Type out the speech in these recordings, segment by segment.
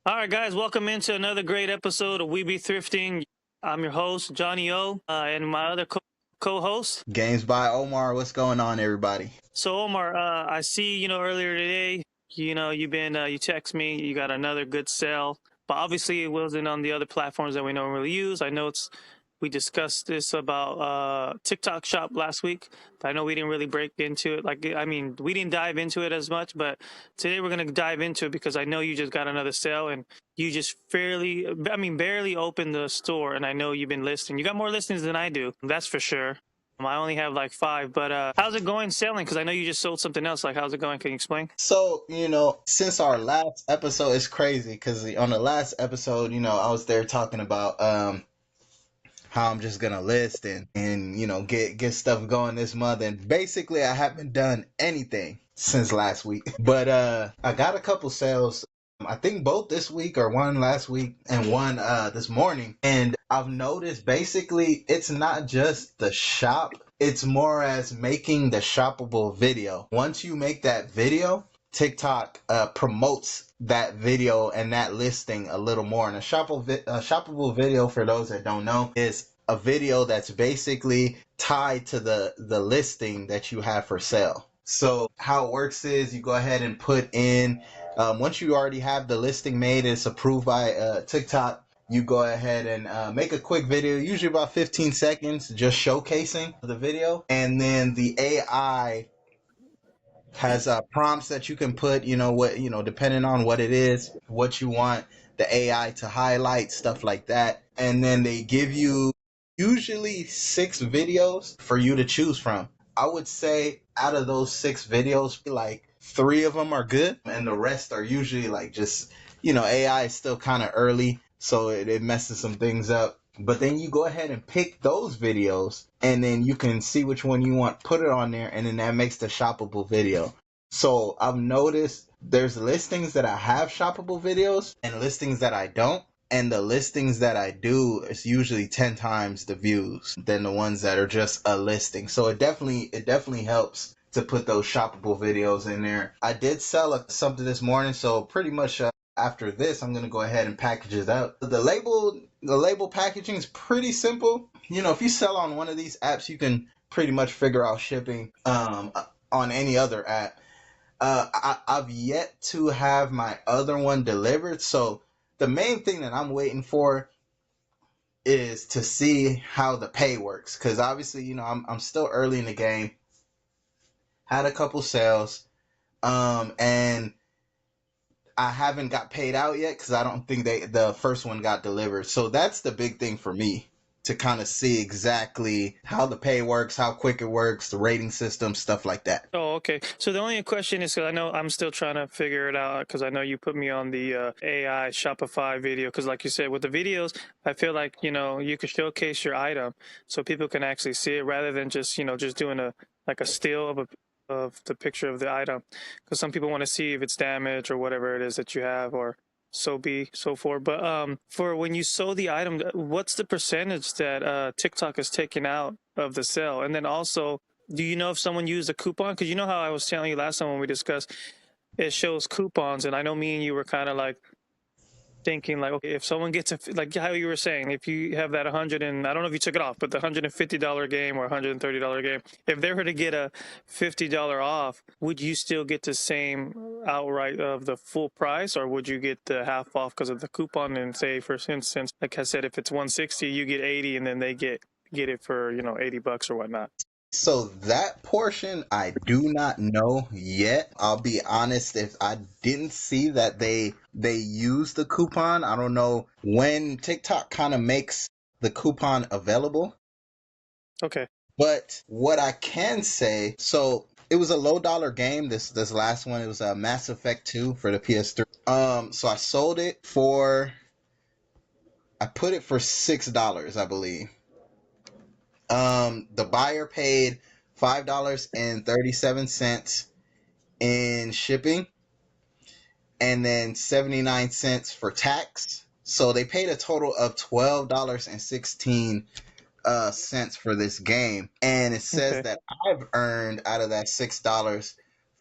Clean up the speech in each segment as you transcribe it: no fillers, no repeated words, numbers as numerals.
All right, guys, welcome into another great episode of We Be Thrifting. I'm your host, Johnny O, and my other co-host. Games by Omar. What's going on, everybody? So, Omar, I see, earlier today, you text me, you got another good sale, but obviously it wasn't on the other platforms that we normally use. I know we discussed this about TikTok Shop last week, but I know we didn't really break into it. We didn't dive into it as much, but today we're going to dive into it because I know you just got another sale and you just barely opened the store, and I know you've been listing. You got more listings than I do, that's for sure. I only have like 5, but how's it going selling? Because I know you just sold something else. Like, how's it going? Can you explain? So, since our last episode, it's crazy because on the last episode, I was there talking about how I'm just gonna list and get stuff going this month, and basically I haven't done anything since last week. But I got a couple sales. I think both this week or one last week and one this morning. And I've noticed basically it's not just the shop, it's more as making the shoppable video. Once you make that video, TikTok promotes that video and that listing a little more. And a shoppable video, for those that don't know, is a video that's basically tied to the listing that you have for sale. So how it works is you go ahead and put in, once you already have the listing made, it's approved by TikTok, you go ahead and make a quick video, usually about 15 seconds, just showcasing the video. And then the AI has prompts that you can put, depending on what it is, what you want the AI to highlight, stuff like that. And then they give you usually 6 videos for you to choose from. I would say out of those 6 videos, like 3 of them are good, and the rest are usually like just, AI is still kind of early, so it messes some things up. But then you go ahead and pick those videos, and then you can see which one you want, put it on there, and then that makes the shoppable video. So I've noticed there's listings that I have shoppable videos and listings that I don't. And the listings that I do is usually 10 times the views than the ones that are just a listing. So it definitely helps to put those shoppable videos in there. I did sell something this morning, so pretty much after this, I'm gonna go ahead and package it out. The label packaging is pretty simple. If you sell on one of these apps, you can pretty much figure out shipping on any other app. I've yet to have my other one delivered, so the main thing that I'm waiting for is to see how the pay works, because obviously, I'm still early in the game. Had a couple sales, and I haven't got paid out yet because I don't think the first one got delivered. So that's the big thing for me, to kind of see exactly how the pay works, how quick it works, the rating system, stuff like that. Oh, okay. So the only question is, because I know I'm still trying to figure it out, because I know you put me on the AI Shopify video, because like you said, with the videos, I feel like, you could showcase your item so people can actually see it rather than just, just doing a still of the picture of the item, because some people want to see if it's damaged or whatever it is that you have, or so forth. But for when you sold the item, what's the percentage that TikTok is taking out of the sale? And then also, do you know if someone used a coupon? Because you know how I was telling you last time when we discussed, it shows coupons, and I know me and you were kind of like thinking like, okay, if someone gets like how you were saying, if you have that 100 and I don't know if you took it off, but the $150 game or $130 game, if they were to get a $50 off, would you still get the same outright of the full price, or would you get the half off because of the coupon? And say, for instance, like I said, if it's 160, you get 80, and then they get it for $80 or whatnot. So that portion I do not know yet. I'll be honest, if I didn't see that they use the coupon, I don't know when TikTok kind of makes the coupon available. Okay. But what I can say, so it was a low dollar game. This last one, it was a Mass Effect 2 for the PS3. So I sold it I put it for $6, I believe. The buyer paid $5.37 in shipping, and then 79 cents for tax. So they paid a total of $12.16 for this game. And it says Okay. that I've earned out of that $6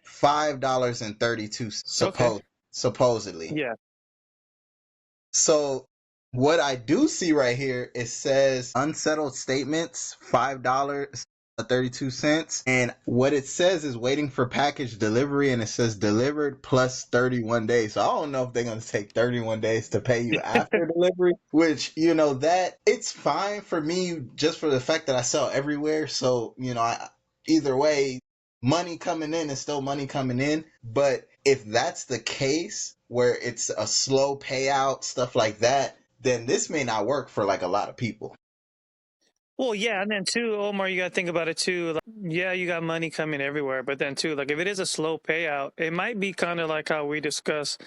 $5.32 Okay. supposedly. Yeah. So what I do see right here, it says unsettled statements, $5.32. And what it says is waiting for package delivery, and it says delivered plus 31 days. So I don't know if they're going to take 31 days to pay you after delivery, which, that it's fine for me just for the fact that I sell everywhere. So, either way, money coming in is still money coming in. But if that's the case, where it's a slow payout, stuff like that, then this may not work for like a lot of people. Well, yeah, and then too, Omar, you got to think about it too. Like, yeah, you got money coming everywhere, but then too, like if it is a slow payout, it might be kind of like how we discussed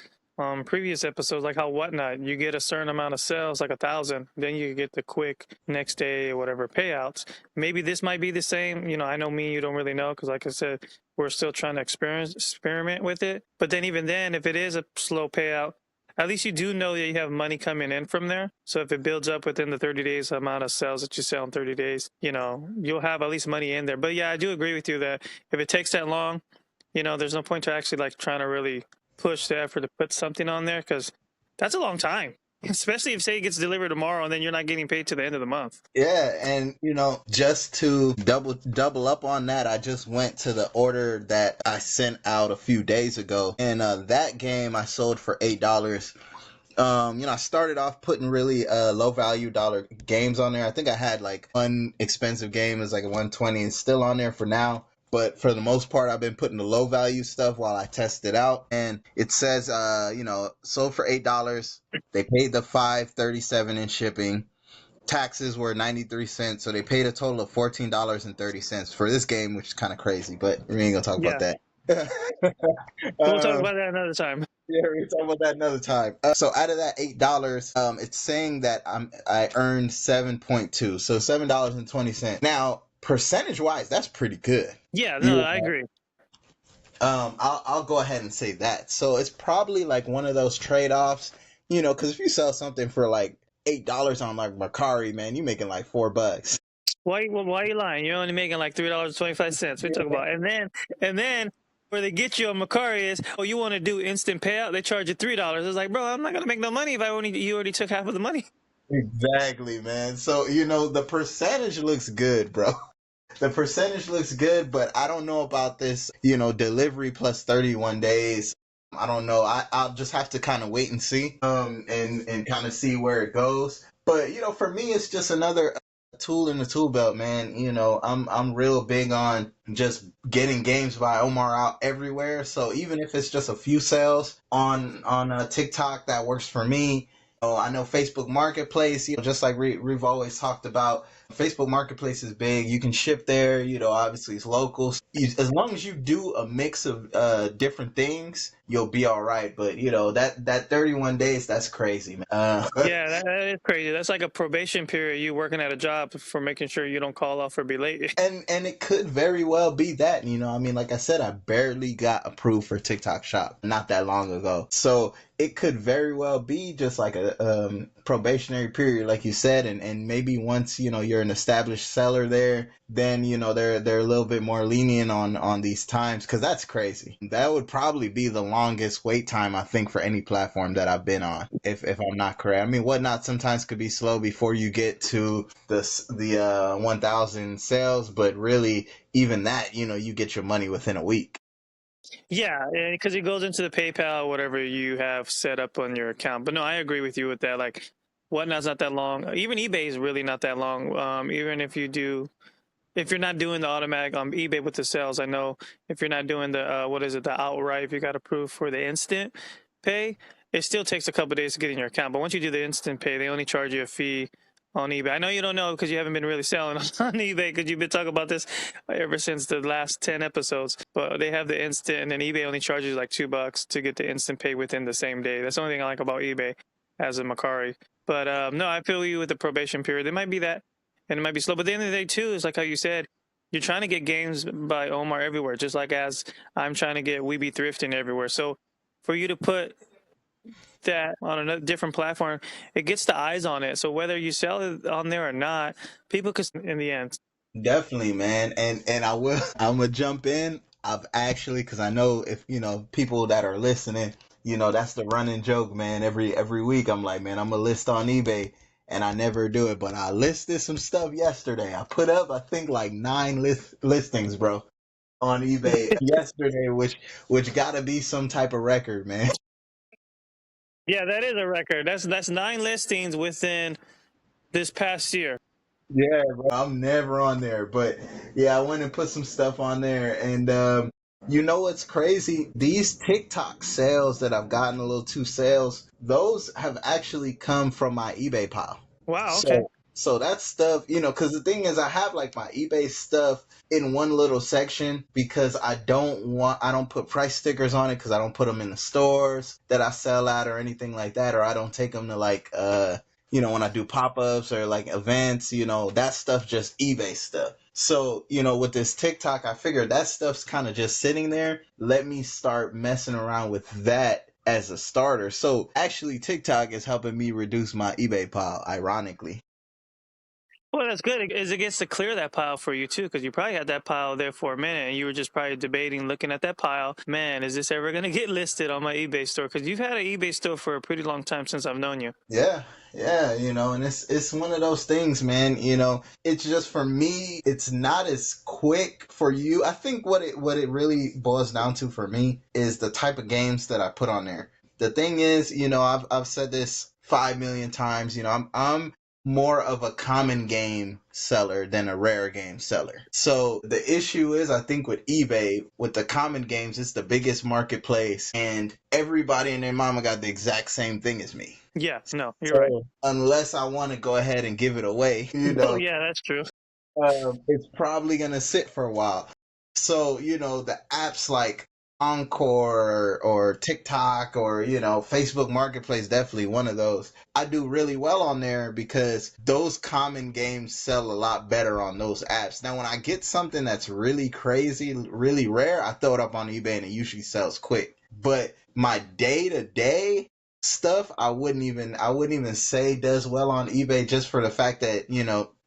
previous episodes, like how Whatnot, you get a certain amount of sales, like 1,000, then you get the quick next day or whatever payouts. Maybe this might be the same. I know me, you don't really know because, like I said, we're still trying to experiment with it. But then even then, if it is a slow payout, at least you do know that you have money coming in from there. So if it builds up within the 30 days amount of sales that you sell in 30 days, you'll have at least money in there. But yeah, I do agree with you that if it takes that long, there's no point to actually like trying to really push the effort to put something on there because that's a long time. Especially if say it gets delivered tomorrow and then you're not getting paid to the end of the month. Yeah, and just to double up on that, I just went to the order that I sent out a few days ago, and that game I sold for $8. I started off putting really low value dollar games on there. I think I had like one expensive game is like a 120 and still on there for now. But for the most part, I've been putting the low value stuff while I test it out. And it says, sold for $8. They paid the $5.37 in shipping. Taxes were 93 cents, so they paid a total of $14.30 for this game, which is kind of crazy. But we ain't gonna talk about Yeah. that. We'll talk um, about that another time. yeah, we can talk about that another time. So out of that $8, it's saying that I earned 7.2, so $7.20. Now, percentage wise, that's pretty good. Yeah, no, Yeah. I agree. I'll go ahead and say that. So it's probably like one of those trade offs, because if you sell something for like $8 on like Mercari, man, you making like $4. Why are you lying? You're only making like $3.25. We talk about, and then where they get you on Macari is, oh, you want to do instant payout? They charge you $3. It's like, bro, I'm not gonna make no money if you already took half of the money. Exactly, man. So, the percentage looks good, bro. The percentage looks good, but I don't know about this, delivery plus 31 days. I don't know. I'll just have to kind of wait and see, and kind of see where it goes. But, for me, it's just another tool in the tool belt, man. I'm real big on just getting games by Omar out everywhere. So even if it's just a few sales on TikTok, that works for me. Oh, I know Facebook Marketplace, just like we've always talked about, Facebook Marketplace is big. You can ship there, obviously it's local. As long as you do a mix of different things, you'll be all right. But, that 31 days, that's crazy, man. Yeah, that is crazy. That's like a probation period. You working at a job for making sure you don't call off or be late. And it could very well be that, I mean, like I said, I barely got approved for TikTok Shop not that long ago. So it could very well be just like a probationary period, like you said, and maybe once, you're an established seller there, then, they're a little bit more lenient on these times, because that's crazy. That would probably be the longest wait time, I think, for any platform that I've been on, if I'm not correct. I mean, Whatnot sometimes could be slow before you get to the 1,000 sales, but really, even that, you get your money within a week. Yeah, because it goes into the PayPal, whatever you have set up on your account. But no, I agree with you with that. Like, Whatnot's not that long. Even eBay is really not that long. Even if you're not doing the automatic on eBay with the sales, I know if you're not doing the the outright, if you got approved for the instant pay, it still takes a couple of days to get in your account. But once you do the instant pay, they only charge you a fee on eBay. I know you don't know because you haven't been really selling on eBay because you've been talking about this ever since the last 10 episodes. But they have the instant, and then eBay only charges like $2 to get the instant pay within the same day. That's the only thing I like about eBay as a Macari. But no, I feel you with the probation period. It might be that, and it might be slow. But at the end of the day, too, is like how you said, you're trying to get games by Omar everywhere, just like as I'm trying to get We Be Thrifting everywhere. So for you to put that on a different platform, it gets the eyes on it. So whether you sell it on there or not, people could in the end. Definitely, man. And I'm gonna jump in. I've actually, because I know if people that are listening, That's the running joke, man. Every week I'm like, man, I'm gonna list on eBay, and I never do it. But I listed some stuff yesterday. I put up, I think, like 9 listings, bro, on eBay yesterday, which gotta be some type of record, man. Yeah, that is a record. That's 9 listings within this past year. Yeah, bro. I'm never on there, but yeah, I went and put some stuff on there, and you know what's crazy? These TikTok sales that I've gotten, a little two sales, those have actually come from my eBay pile. Wow. Okay. So that stuff, because the thing is, I have like my eBay stuff in one little section because I don't put price stickers on it because I don't put them in the stores that I sell at or anything like that, or I don't take them to like, when I do pop-ups or like events, that stuff just eBay stuff. So, with this TikTok, I figured that stuff's kind of just sitting there. Let me start messing around with that as a starter. So actually TikTok is helping me reduce my eBay pile, ironically. Well, that's good. Is it gets to clear that pile for you too, because you probably had that pile there for a minute, and you were just probably debating, looking at that pile. Man, is this ever going to get listed on my eBay store? Because you've had an eBay store for a pretty long time since I've known you. Yeah, yeah, and it's one of those things, man. It's just for me, it's not as quick for you. I think what it really boils down to for me is the type of games that I put on there. The thing is, I've said this 5 million times. I'm more of a common game seller than a rare game seller. So the issue is, I think with eBay, with the common games, it's the biggest marketplace, and everybody and their mama got the exact same thing as me. Yeah, no, you're right. So unless I want to go ahead and give it away, Oh, yeah, that's true. it's probably gonna sit for a while. So the apps like Encore or TikTok or Facebook Marketplace, definitely one of those. I do really well on there because those common games sell a lot better on those apps. Now when I get something that's really crazy, really rare, I throw it up on eBay and it usually sells quick. But my day-to-day stuff, I wouldn't even say does well on eBay, just for the fact that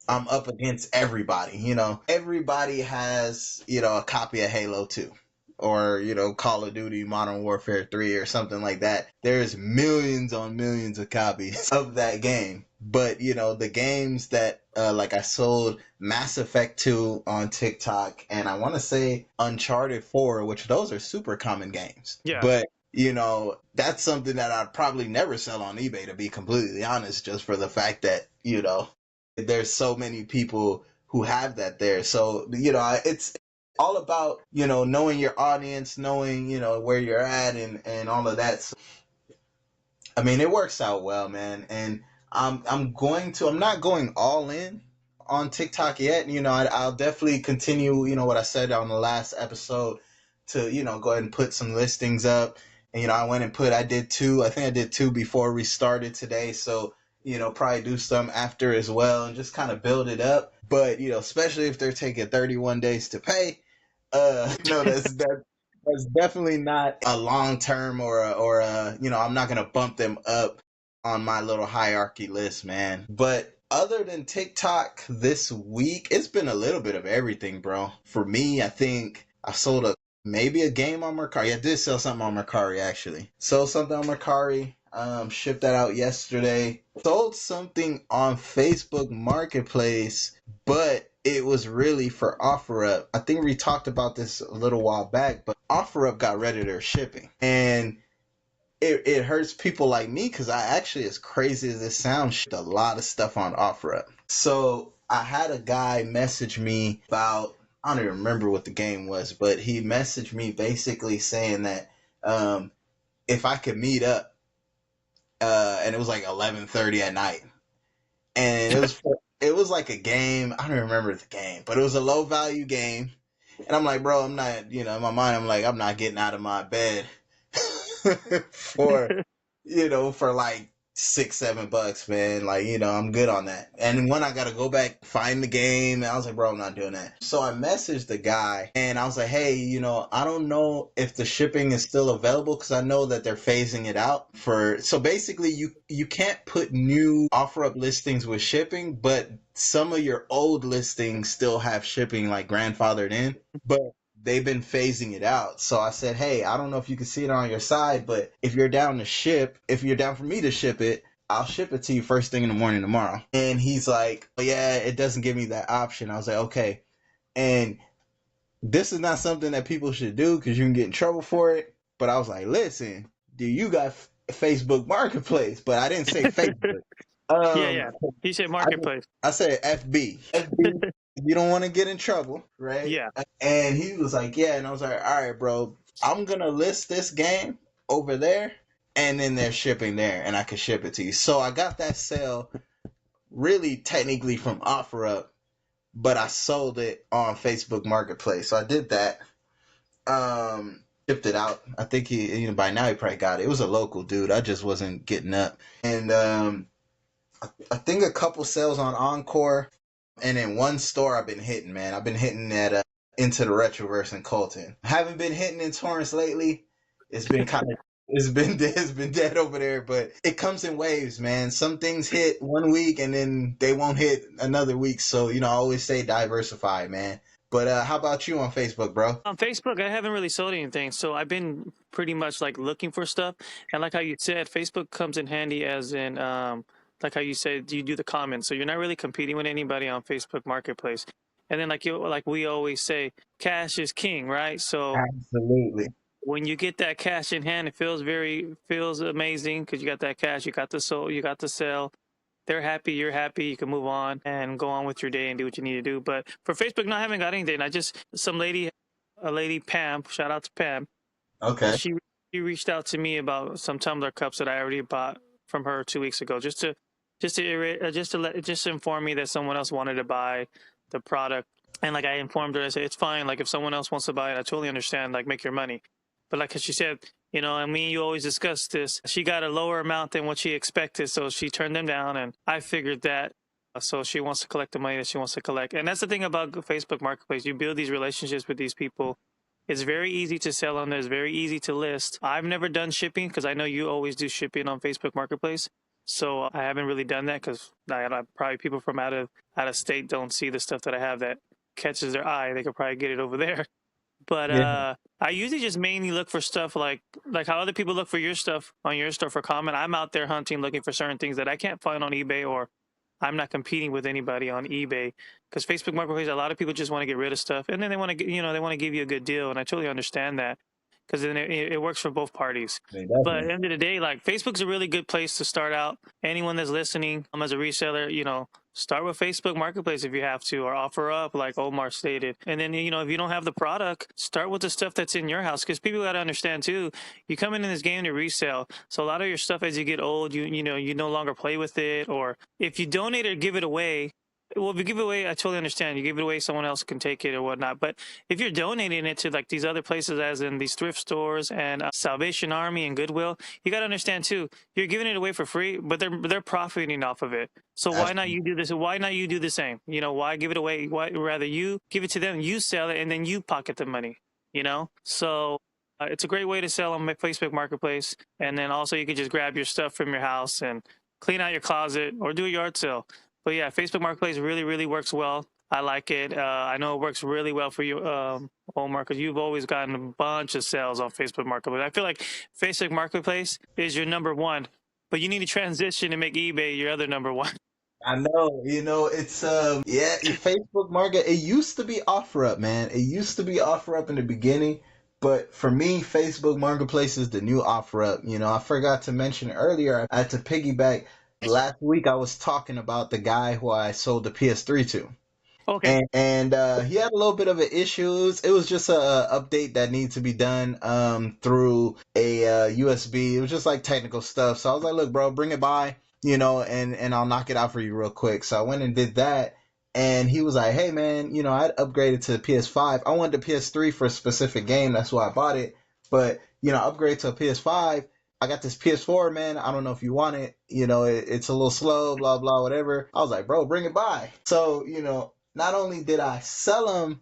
I'm up against everybody. Everybody has a copy of Halo 2 or Call of Duty Modern Warfare 3 or something like that. There's millions on millions of copies of that game. But the games that like I sold Mass Effect 2 on TikTok, and I want to say Uncharted 4, which those are super common games. Yeah. But that's something that I'd probably never sell on eBay, to be completely honest, just for the fact that there's so many people who have that there. So it's all about knowing your audience, knowing where you're at, and all of that. So, I mean, it works out well, man. And I'm not going all in on TikTok yet. I'll definitely continue, what I said on the last episode, to go ahead and put some listings up. And I did two. I think I did two before we started today. So probably do some after as well, and just kind of build it up. But especially if they're taking 31 days to pay, that's definitely not a long term, or I'm not gonna bump them up on my little hierarchy list, man. But other than TikTok this week, it's been a little bit of everything, bro. For me, I think I sold maybe a game on Mercari. I did sell something on Mercari, actually. Sold something on Mercari. Shipped that out yesterday. Sold something on Facebook Marketplace, but it was really for OfferUp. I think we talked about this a little while back, but OfferUp got rid of their shipping. And it hurts people like me because I actually, as crazy as it sounds, shipped a lot of stuff on OfferUp. So I had a guy message me about, I don't even remember what the game was, but he messaged me basically saying that if I could meet up, and it was like 11:30 at night, and it was like a game. I don't remember the game, but it was a low value game. And I'm like, bro, I'm not, in my mind, I'm like, I'm not getting out of my bed for, for like $6-7, man. Like, I'm good on that. And when I got to go back, find the game, I was like, bro, I'm not doing that. So I messaged the guy and I was like, hey, I don't know if the shipping is still available because I know that they're phasing it out so basically you can't put new OfferUp listings with shipping, but some of your old listings still have shipping like grandfathered in. But they've been phasing it out. So I said, hey, I don't know if you can see it on your side, but if you're down for me to ship it, I'll ship it to you first thing in the morning tomorrow. And he's like, oh, yeah, it doesn't give me that option. I was like, okay. And this is not something that people should do because you can get in trouble for it. But I was like, listen, do you got Facebook Marketplace? But I didn't say Facebook. Yeah, Um, yeah. He said I, marketplace. I said FB. FB, you don't want to get in trouble, right? Yeah. And he was like, yeah. And I was like, all right, bro, I'm going to list this game over there and then they're shipping there and I can ship it to you. So I got that sale really technically from OfferUp, but I sold it on Facebook Marketplace. So I did that. Shipped it out. I think by now he probably got it. It was a local dude. I just wasn't getting up. And I think a couple sales on Encore, and in one store I've been hitting, man. I've been hitting at Into the Retroverse in Colton. I haven't been hitting in Torrance lately. It's been kind of it's been dead over there, but it comes in waves, man. Some things hit one week and then they won't hit another week. So I always say diversify, man. But how about you on Facebook, bro? On Facebook, I haven't really sold anything, so I've been pretty much like looking for stuff. And like how you said, Facebook comes in handy as in like how you said you do the comments, so you're not really competing with anybody on Facebook Marketplace. And then like we always say, cash is king, right? So Absolutely. when you get that cash in hand, it feels amazing because you got that cash, you got the soul, you got the sale. They're happy, you're happy, you can move on and go on with your day and do what you need to do. But for Facebook, no, I haven't got anything. A lady Pam, shout out to Pam. Okay. She reached out to me about some tumbler cups that I already bought from her 2 weeks ago, just to inform me that someone else wanted to buy the product. And like I informed her, I said it's fine. Like if someone else wants to buy it, I totally understand. Like make your money. But like she said, and me and you always discuss this. She got a lower amount than what she expected, so she turned them down, and I figured that. So she wants to collect the money that she wants to collect, and that's the thing about Facebook Marketplace. You build these relationships with these people. It's very easy to sell on there. It's very easy to list. I've never done shipping because I know you always do shipping on Facebook Marketplace. So I haven't really done that because probably people from out of state don't see the stuff that I have that catches their eye. They could probably get it over there. But Yeah. I usually just mainly look for stuff like how other people look for your stuff on your store for comment. I'm out there hunting, looking for certain things that I can't find on eBay, or I'm not competing with anybody on eBay. Because Facebook Marketplace, a lot of people just want to get rid of stuff, and then they want to, they want to give you a good deal, and I totally understand that because then it works for both parties. But at the end of the day, like Facebook's a really good place to start out. Anyone that's listening, as a reseller, start with Facebook Marketplace if you have to, or OfferUp, like Omar stated. And then, if you don't have the product, start with the stuff that's in your house. Because people got to understand too, you come in this game to resell. So a lot of your stuff as you get old, you no longer play with it. Or if you donate or give it away, well, if you give it away, I totally understand. You give it away, someone else can take it or whatnot. But if you're donating it to like these other places, as in these thrift stores and Salvation Army and Goodwill, you got to understand too. You're giving it away for free, but they're profiting off of it. So why not you do this? Why not you do the same? Why give it away? Why rather you give it to them, you sell it, and then you pocket the money? So. It's a great way to sell on Facebook Marketplace, and then also you can just grab your stuff from your house and clean out your closet or do a yard sale. But yeah, Facebook Marketplace really, really works well. I like it. I know it works really well for you, Omar, because you've always gotten a bunch of sales on Facebook Marketplace. I feel like Facebook Marketplace is your number one, but you need to transition and make eBay your other number one. I know, it's yeah, Facebook Market. It used to be OfferUp, man. It used to be OfferUp in the beginning, but for me, Facebook Marketplace is the new OfferUp. I forgot to mention earlier. I had to piggyback. Last week, I was talking about the guy who I sold the PS3 to. Okay. And he had a little bit of an issues. It was just a update that needed to be done through a USB. It was just like technical stuff. So I was like, look, bro, bring it by, and I'll knock it out for you real quick. So I went and did that. And he was like, hey, man, I'd upgraded to the PS5. I wanted the PS3 for a specific game. That's why I bought it. But, upgrade to a PS5. I got this PS4, man. I don't know if you want it. It's a little slow, blah, blah, whatever. I was like, bro, bring it by. So, not only did I sell him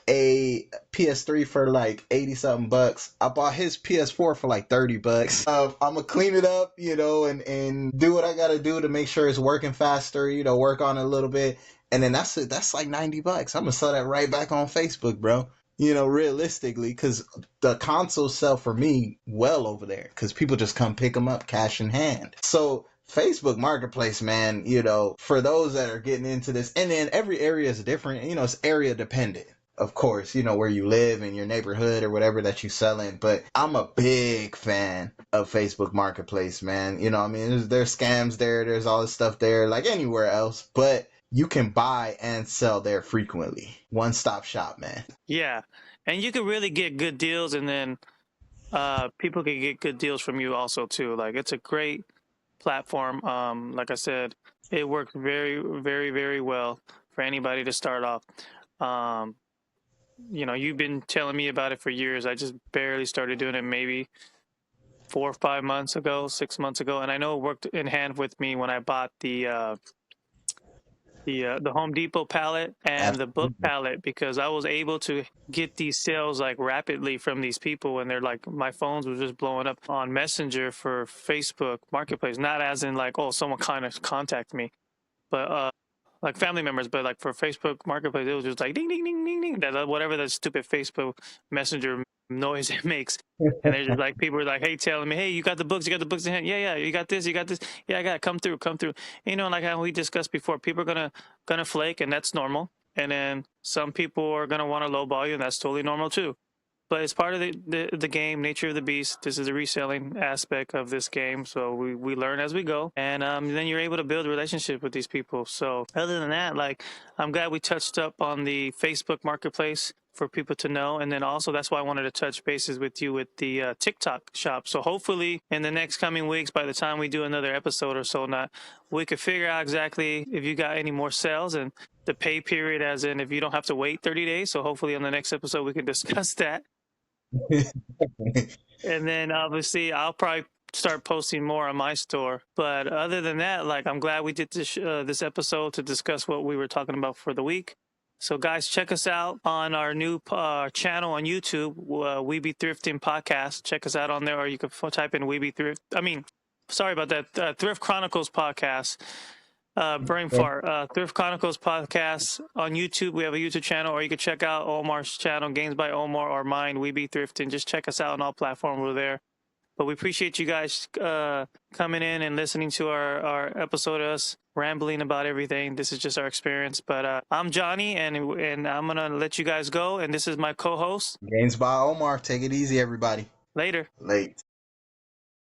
a PS3 for like 80 something bucks, I bought his PS4 for like 30 bucks. I'm gonna clean it up, and do what I gotta do to make sure it's working faster, work on it a little bit. And then that's like 90 bucks. I'm gonna sell that right back on Facebook, bro. realistically, because the consoles sell for me well over there because people just come pick them up cash in hand. So Facebook Marketplace, man, for those that are getting into this, and then every area is different, it's area dependent. Of course, where you live in your neighborhood or whatever that you sell in. But I'm a big fan of Facebook Marketplace, man. I mean, there's scams there. There's all this stuff there like anywhere else. But you can buy and sell there frequently. One stop shop, man. Yeah, and you can really get good deals, and then people can get good deals from you also too. Like it's a great platform. Like I said, it works very, very, very well for anybody to start off. Um, you've been telling me about it for years. I just barely started doing it maybe 4 or 5 months ago, 6 months ago, and I know it worked in hand with me when I bought the Home Depot pallet and the book Absolutely. pallet because I was able to get these sales like rapidly from these people, and they're like my phones were just blowing up on Messenger for Facebook Marketplace, not as in like, oh, someone kind of contact me, but like family members, but like for Facebook Marketplace, it was just like ding ding ding ding ding, that whatever that stupid Facebook Messenger noise it makes. And they're just like people are like, hey, telling me, hey, you got the books, in hand, yeah, you got this, yeah, I got it. Come through, come through. Like how we discussed before, people are gonna flake, and that's normal. And then some people are gonna want to lowball you, and that's totally normal too. But it's part of the game, nature of the beast. This is a reselling aspect of this game, so we learn as we go, and then you're able to build a relationship with these people. So other than that, like I'm glad we touched up on the Facebook Marketplace for people to know, and then also that's why I wanted to touch bases with you with the TikTok shop. So hopefully in the next coming weeks, by the time we do another episode or so, not we could figure out exactly if you got any more sales and the pay period, as in if you don't have to wait 30 days. So hopefully on the next episode we can discuss that. And then obviously I'll probably start posting more on my store. But other than that, like I'm glad we did this episode to discuss what we were talking about for the week. So guys, check us out on our new channel on YouTube, We Be Thrifting Podcast. Check us out on there, or you can type in We Be Thrift. I mean, sorry about that. Thrift Chronicles Podcast. Brain fart. Thrift Chronicles podcast on YouTube. We have a YouTube channel, or you can check out Omar's channel, Games by Omar, or mine, We Be Thrifting. Just check us out on all platforms. We're there. But we appreciate you guys coming in and listening to our episode of us rambling about everything. This is just our experience. But I'm Johnny, and I'm gonna let you guys go. And this is my co-host. Games by Omar. Take it easy, everybody. Later. Late.